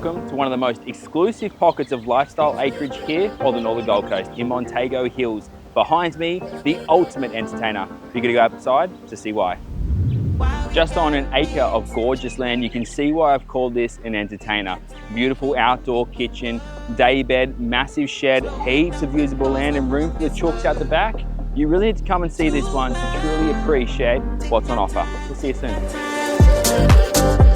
Welcome to one of the most exclusive pockets of lifestyle acreage here on the Northern Gold Coast in Montego Hills. Behind me, the ultimate entertainer. You're gonna go outside to see why. Just on an acre of gorgeous land, you can see why I've called this an entertainer. Beautiful outdoor kitchen, day bed, massive shed, heaps of usable land and room for the chooks out the back. You really need to come and see this one to truly appreciate what's on offer. We'll see you soon.